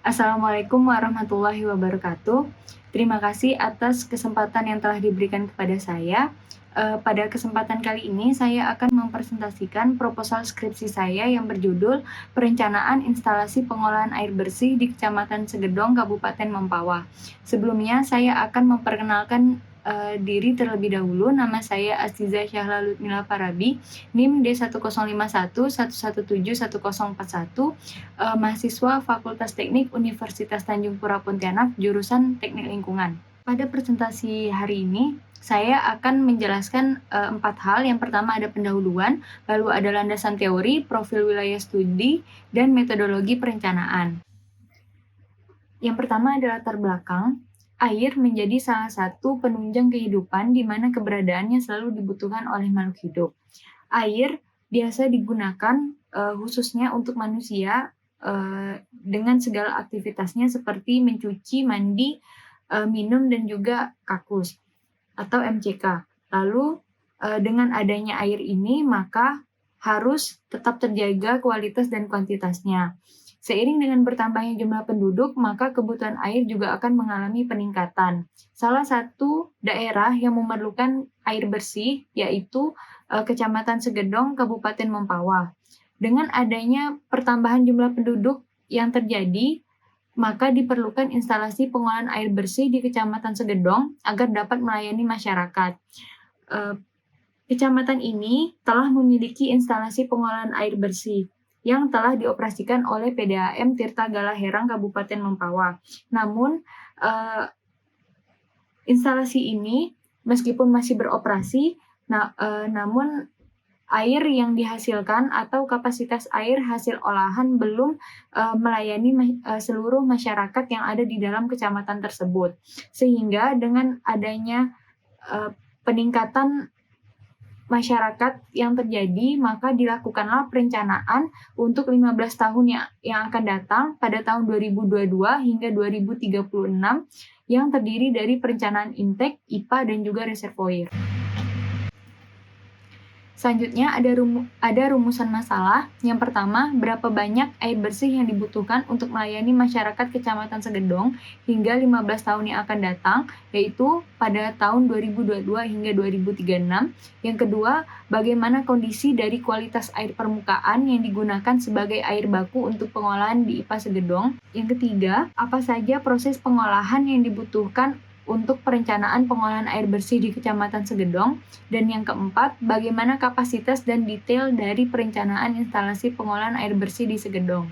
Assalamualaikum warahmatullahi wabarakatuh. Terima kasih atas kesempatan yang telah diberikan kepada saya. Pada kesempatan kali ini saya akan mempresentasikan proposal skripsi saya yang berjudul Perencanaan Instalasi Pengolahan Air Bersih di Kecamatan Segedong, Kabupaten Mempawah. Sebelumnya saya akan memperkenalkan diri terlebih dahulu. Nama saya Astiza Syahla Lutmila Farabi, NIM D10511171041, mahasiswa Fakultas Teknik Universitas Tanjung Pura Pontianak, jurusan Teknik Lingkungan. Pada presentasi hari ini, saya akan menjelaskan 4 hal. Yang pertama ada pendahuluan, lalu ada landasan teori, profil wilayah studi, dan metodologi perencanaan. Yang pertama adalah latar belakang. Air menjadi salah satu penunjang kehidupan di mana keberadaannya selalu dibutuhkan oleh makhluk hidup. Air biasa digunakan khususnya untuk manusia dengan segala aktivitasnya seperti mencuci, mandi, minum, dan juga kakus atau MCK. Lalu dengan adanya air ini maka harus tetap terjaga kualitas dan kuantitasnya. Seiring dengan bertambahnya jumlah penduduk, maka kebutuhan air juga akan mengalami peningkatan. Salah satu daerah yang memerlukan air bersih yaitu Kecamatan Segedong, Kabupaten Mempawah. Dengan adanya pertambahan jumlah penduduk yang terjadi, maka diperlukan instalasi pengolahan air bersih di Kecamatan Segedong agar dapat melayani masyarakat. Kecamatan ini telah memiliki instalasi pengolahan air bersih yang telah dioperasikan oleh PDAM Tirta Gala Herang Kabupaten Mempawah. Namun, instalasi ini meskipun masih beroperasi, namun air yang dihasilkan atau kapasitas air hasil olahan belum melayani seluruh masyarakat yang ada di dalam kecamatan tersebut. Sehingga dengan adanya peningkatan masyarakat yang terjadi, maka dilakukanlah perencanaan untuk 15 tahun yang akan datang pada tahun 2022 hingga 2036 yang terdiri dari perencanaan intake, IPA, dan juga reservoir. Selanjutnya ada rumusan masalah. Yang pertama, berapa banyak air bersih yang dibutuhkan untuk melayani masyarakat Kecamatan Segedong hingga 15 tahun yang akan datang, yaitu pada tahun 2022 hingga 2036. Yang kedua, bagaimana kondisi dari kualitas air permukaan yang digunakan sebagai air baku untuk pengolahan di IPA Segedong. Yang ketiga, apa saja proses pengolahan yang dibutuhkan untuk perencanaan pengolahan air bersih di Kecamatan Segedong. Dan yang keempat, bagaimana kapasitas dan detail dari perencanaan instalasi pengolahan air bersih di Segedong.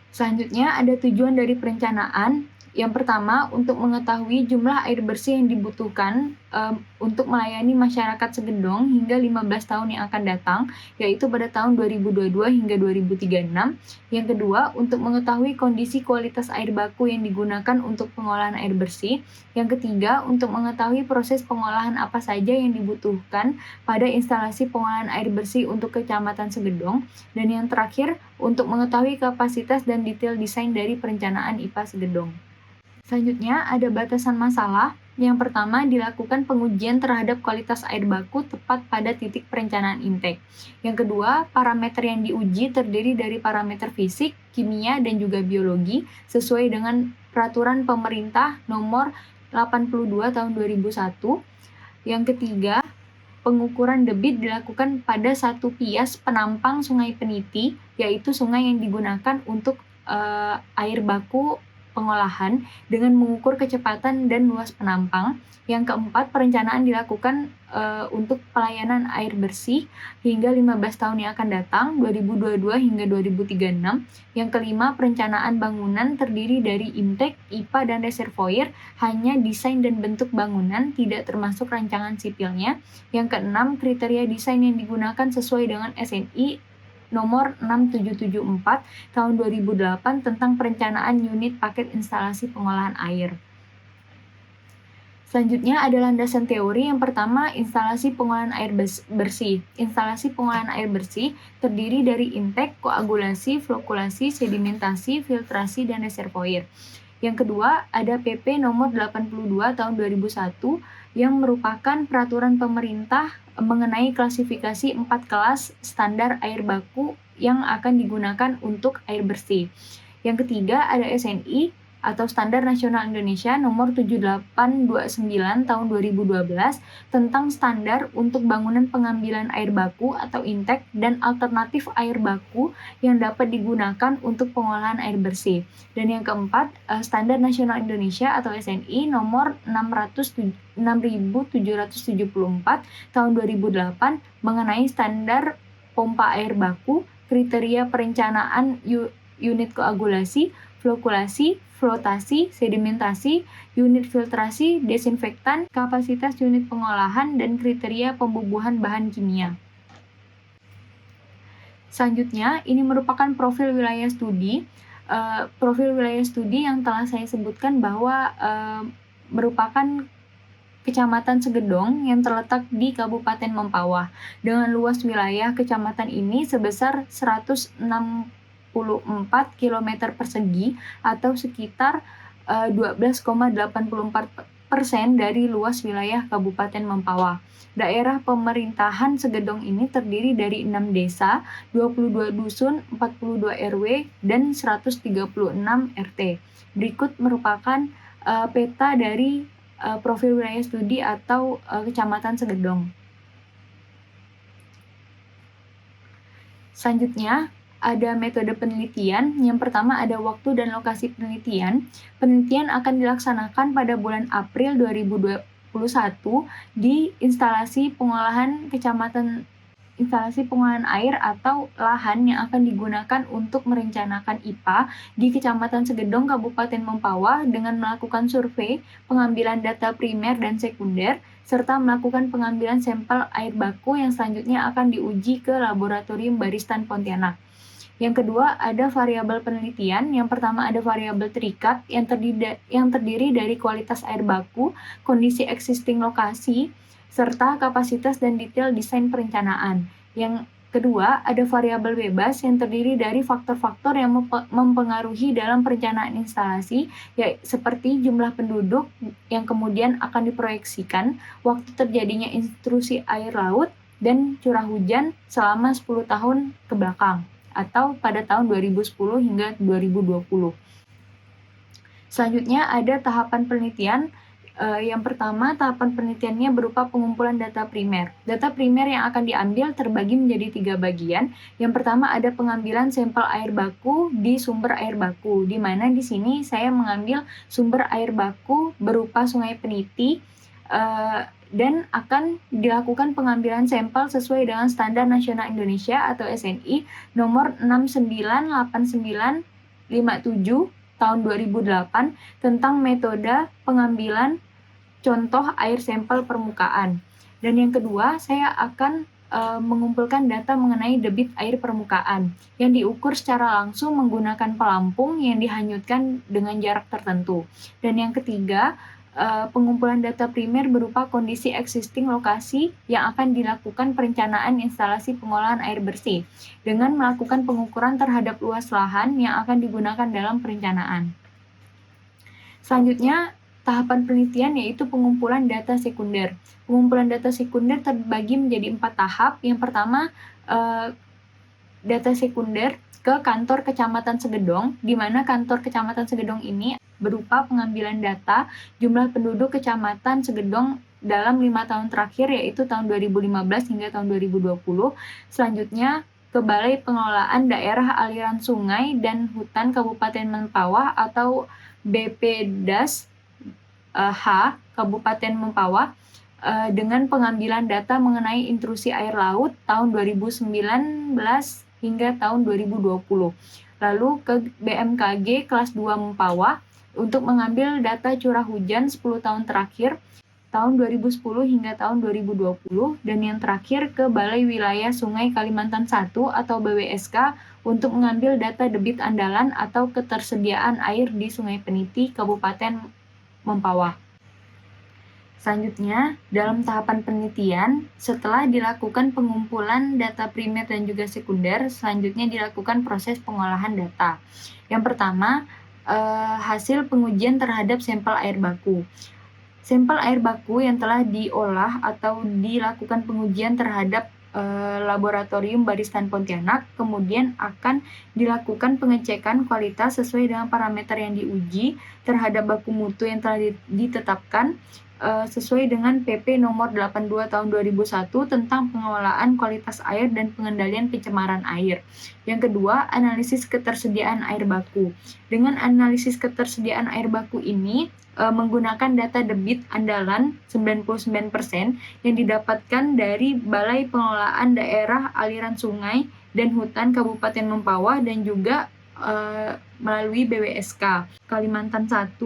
Selanjutnya ada tujuan dari perencanaan. Yang pertama, untuk mengetahui jumlah air bersih yang dibutuhkan untuk melayani masyarakat Segedong hingga 15 tahun yang akan datang, yaitu pada tahun 2022 hingga 2036. Yang kedua, untuk mengetahui kondisi kualitas air baku yang digunakan untuk pengolahan air bersih. Yang ketiga, untuk mengetahui proses pengolahan apa saja yang dibutuhkan pada instalasi pengolahan air bersih untuk Kecamatan Segedong. Dan yang terakhir, untuk mengetahui kapasitas dan detail desain dari perencanaan IPA Segedong. Selanjutnya ada batasan masalah. Yang pertama, dilakukan pengujian terhadap kualitas air baku tepat pada titik perencanaan intake. Yang kedua, parameter yang diuji terdiri dari parameter fisik, kimia, dan juga biologi sesuai dengan peraturan pemerintah nomor 82 tahun 2001. Yang ketiga, pengukuran debit dilakukan pada satu pias penampang Sungai Peniti, yaitu sungai yang digunakan untuk air baku pengolahan dengan mengukur kecepatan dan luas penampang. Yang keempat, perencanaan dilakukan untuk pelayanan air bersih hingga 15 tahun yang akan datang, 2022 hingga 2036. Yang kelima, perencanaan bangunan terdiri dari intake, IPA, dan reservoir, hanya desain dan bentuk bangunan, tidak termasuk rancangan sipilnya. Yang keenam, kriteria desain yang digunakan sesuai dengan SNI nomor 6774 tahun 2008 tentang perencanaan unit paket instalasi pengolahan air. Selanjutnya ada landasan teori. Yang pertama, instalasi pengolahan air bersih. Instalasi pengolahan air bersih terdiri dari intake, koagulasi, flokulasi, sedimentasi, filtrasi, dan reservoir. Yang kedua, ada PP nomor 82 tahun 2001 yang merupakan peraturan pemerintah mengenai klasifikasi 4 kelas standar air baku yang akan digunakan untuk air bersih. Yang ketiga ada SNI atau Standar Nasional Indonesia nomor 7829 tahun 2012 tentang standar untuk bangunan pengambilan air baku atau intake dan alternatif air baku yang dapat digunakan untuk pengolahan air bersih. Dan yang keempat, Standar Nasional Indonesia atau SNI nomor 6774 tahun 2008 mengenai standar pompa air baku, kriteria perencanaan unit koagulasi, flokulasi, flotasi, sedimentasi, unit filtrasi, desinfektan, kapasitas unit pengolahan, dan kriteria pembubuhan bahan kimia. Selanjutnya, ini merupakan profil wilayah studi. Profil wilayah studi yang telah saya sebutkan bahwa merupakan Kecamatan Segedong yang terletak di Kabupaten Mempawah dengan luas wilayah kecamatan ini sebesar 164 km persegi atau sekitar 12,84% dari luas wilayah Kabupaten Mempawah. Daerah pemerintahan Segedong ini terdiri dari 6 desa, 22 dusun, 42 RW, dan 136 RT. Berikut merupakan peta dari profil wilayah studi atau Kecamatan Segedong. Selanjutnya, ada metode penelitian. Yang pertama ada waktu dan lokasi penelitian. Penelitian akan dilaksanakan pada bulan April 2021 di instalasi pengolahan air atau lahan yang akan digunakan untuk merencanakan IPA di Kecamatan Segedong, Kabupaten Mempawah dengan melakukan survei, pengambilan data primer dan sekunder, serta melakukan pengambilan sampel air baku yang selanjutnya akan diuji ke Laboratorium Baristan Pontianak. Yang kedua, ada variabel penelitian. Yang pertama ada variabel terikat yang terdiri dari kualitas air baku, kondisi existing lokasi, serta kapasitas dan detail desain perencanaan. Yang kedua, ada variabel bebas yang terdiri dari faktor-faktor yang mempengaruhi dalam perencanaan instalasi, seperti jumlah penduduk yang kemudian akan diproyeksikan, waktu terjadinya intrusi air laut, dan curah hujan selama 10 tahun ke belakang, atau pada tahun 2010 hingga 2020. Selanjutnya ada tahapan penelitian. Yang pertama, tahapan penelitiannya berupa pengumpulan data primer. Data primer yang akan diambil terbagi menjadi 3 bagian. Yang pertama ada pengambilan sampel air baku di sumber air baku, di mana di sini saya mengambil sumber air baku berupa Sungai Peniti, dan akan dilakukan pengambilan sampel sesuai dengan Standar Nasional Indonesia atau SNI nomor 698957 tahun 2008 tentang metode pengambilan contoh air sampel permukaan. Dan yang kedua, saya akan mengumpulkan data mengenai debit air permukaan yang diukur secara langsung menggunakan pelampung yang dihanyutkan dengan jarak tertentu. Dan yang ketiga, pengumpulan data primer berupa kondisi existing lokasi yang akan dilakukan perencanaan instalasi pengolahan air bersih dengan melakukan pengukuran terhadap luas lahan yang akan digunakan dalam perencanaan. Selanjutnya, tahapan penelitian yaitu pengumpulan data sekunder. Pengumpulan data sekunder terbagi menjadi 4 tahap. Yang pertama, data sekunder ke kantor Kecamatan Segedong, di mana kantor Kecamatan Segedong ini berupa pengambilan data jumlah penduduk Kecamatan Segedong dalam 5 tahun terakhir, yaitu tahun 2015 hingga tahun 2020. Selanjutnya, ke Balai Pengelolaan Daerah Aliran Sungai dan Hutan Kabupaten Mempawah atau BPDAS H Kabupaten Mempawah dengan pengambilan data mengenai intrusi air laut tahun 2019 hingga tahun 2020. Lalu ke BMKG kelas 2 Mempawah untuk mengambil data curah hujan 10 tahun terakhir tahun 2010 hingga tahun 2020, dan yang terakhir ke Balai Wilayah Sungai Kalimantan 1 atau BWSK untuk mengambil data debit andalan atau ketersediaan air di Sungai Peniti, Kabupaten Mempawah. Selanjutnya, dalam tahapan penelitian, setelah dilakukan pengumpulan data primer dan juga sekunder, selanjutnya dilakukan proses pengolahan data. Yang pertama, hasil pengujian terhadap sampel air baku. Sampel air baku yang telah diolah atau dilakukan pengujian terhadap Laboratorium Baristan Pontianak, kemudian akan dilakukan pengecekan kualitas sesuai dengan parameter yang diuji terhadap baku mutu yang telah ditetapkan sesuai dengan PP nomor 82 tahun 2001 tentang pengelolaan kualitas air dan pengendalian pencemaran air. Yang kedua, analisis ketersediaan air baku. Dengan analisis ketersediaan air baku ini menggunakan data debit andalan 99% yang didapatkan dari Balai Pengelolaan Daerah Aliran Sungai dan Hutan Kabupaten Mempawah dan juga melalui BWSK Kalimantan 1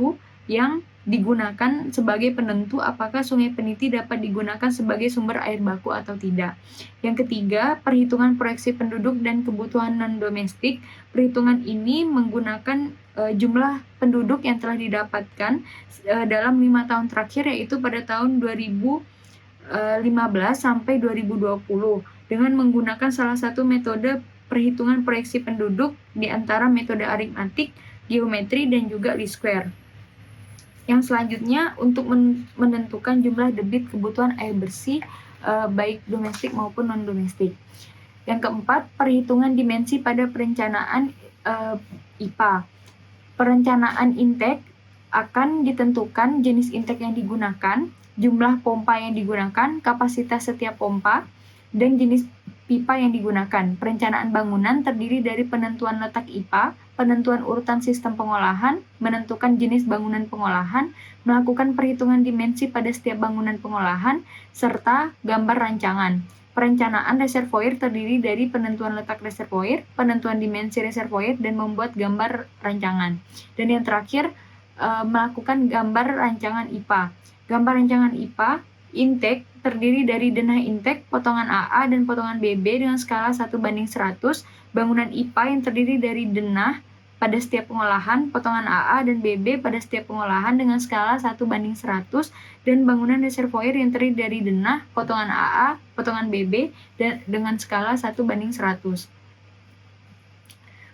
yang digunakan sebagai penentu apakah Sungai Peniti dapat digunakan sebagai sumber air baku atau tidak. Yang ketiga, perhitungan proyeksi penduduk dan kebutuhan non-domestik. Perhitungan ini menggunakan jumlah penduduk yang telah didapatkan dalam 5 tahun terakhir, yaitu pada tahun 2015 sampai 2020 dengan menggunakan salah satu metode perhitungan proyeksi penduduk di antara metode aritmatik, geometri, dan juga least square. Yang selanjutnya untuk menentukan jumlah debit kebutuhan air bersih baik domestik maupun non-domestik. Yang keempat, perhitungan dimensi pada perencanaan IPA. Perencanaan intake akan ditentukan jenis intake yang digunakan, jumlah pompa yang digunakan, kapasitas setiap pompa, dan jenis pipa yang digunakan. Perencanaan bangunan terdiri dari penentuan letak IPA, penentuan urutan sistem pengolahan, menentukan jenis bangunan pengolahan, melakukan perhitungan dimensi pada setiap bangunan pengolahan, serta gambar rancangan. Perencanaan reservoir terdiri dari penentuan letak reservoir, penentuan dimensi reservoir, dan membuat gambar rancangan. Dan yang terakhir, melakukan gambar rancangan IPA. Gambar rancangan IPA, intake, terdiri dari denah intake, potongan AA, dan potongan BB dengan skala 1:100, bangunan IPA yang terdiri dari denah pada setiap pengolahan, potongan AA dan BB pada setiap pengolahan dengan skala 1:100, dan bangunan reservoir yang terdiri dari denah, potongan AA, potongan BB dan dengan skala 1:100.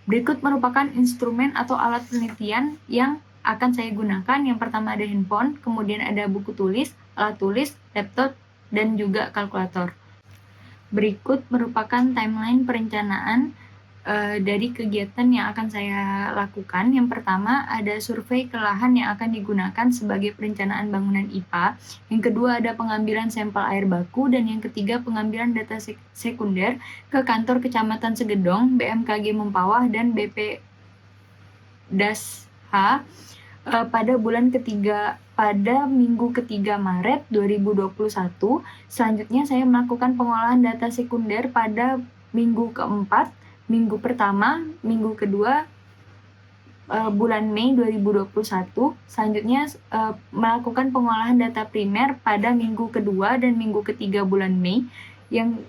Berikut merupakan instrumen atau alat penelitian yang akan saya gunakan. Yang pertama ada handphone, kemudian ada buku tulis, alat tulis, laptop, dan juga kalkulator. Berikut merupakan timeline perencanaan dari kegiatan yang akan saya lakukan. Yang pertama ada survei ke lahan yang akan digunakan sebagai perencanaan bangunan IPA. Yang kedua ada pengambilan sampel air baku, dan yang ketiga pengambilan data sekunder ke kantor Kecamatan Segedong, BMKG Mempawah, dan BP-DASH pada minggu ketiga Maret 2021. Selanjutnya saya melakukan pengolahan data sekunder pada minggu keempat, minggu pertama, minggu kedua bulan Mei 2021. Selanjutnya melakukan pengolahan data primer pada minggu kedua dan minggu ketiga bulan Mei. Yang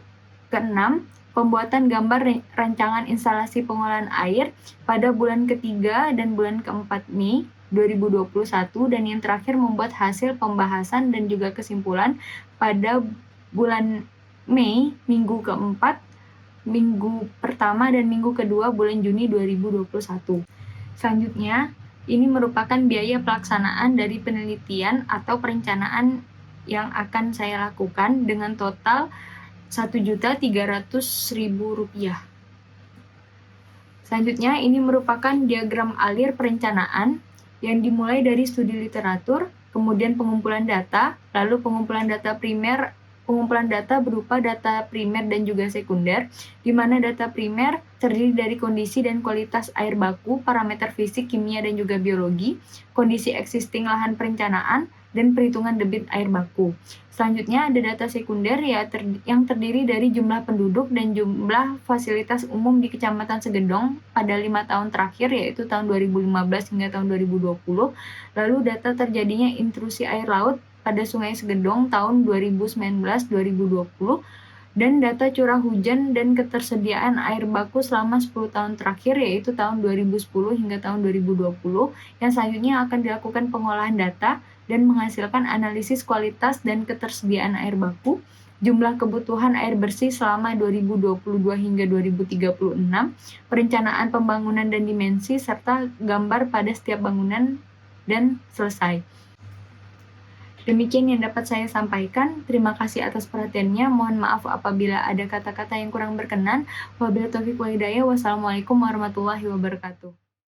keenam, pembuatan gambar rancangan instalasi pengolahan air pada bulan ketiga dan bulan keempat Mei 2021. Dan yang terakhir membuat hasil pembahasan dan juga kesimpulan pada bulan Mei minggu keempat, minggu pertama dan minggu kedua bulan Juni 2021. Selanjutnya, ini merupakan biaya pelaksanaan dari penelitian atau perencanaan yang akan saya lakukan dengan total Rp1.300.000. Selanjutnya, ini merupakan diagram alir perencanaan yang dimulai dari studi literatur, kemudian pengumpulan data, lalu pengumpulan data berupa data primer dan juga sekunder, di mana data primer terdiri dari kondisi dan kualitas air baku, parameter fisik, kimia, dan juga biologi, kondisi existing lahan perencanaan, dan perhitungan debit air baku. Selanjutnya ada data sekunder yang terdiri dari jumlah penduduk dan jumlah fasilitas umum di Kecamatan Segedong pada 5 tahun terakhir, yaitu tahun 2015 hingga tahun 2020. Lalu data terjadinya intrusi air laut pada Sungai Segedong tahun 2019-2020, dan data curah hujan dan ketersediaan air baku selama 10 tahun terakhir, yaitu tahun 2010 hingga tahun 2020, yang selanjutnya akan dilakukan pengolahan data dan menghasilkan analisis kualitas dan ketersediaan air baku, jumlah kebutuhan air bersih selama 2022 hingga 2036, perencanaan pembangunan dan dimensi, serta gambar pada setiap bangunan, dan selesai. Demikian yang dapat saya sampaikan. Terima kasih atas perhatiannya. Mohon maaf apabila ada kata-kata yang kurang berkenan. Wabillahi taufiq wal hidayah. Wassalamualaikum warahmatullahi wabarakatuh.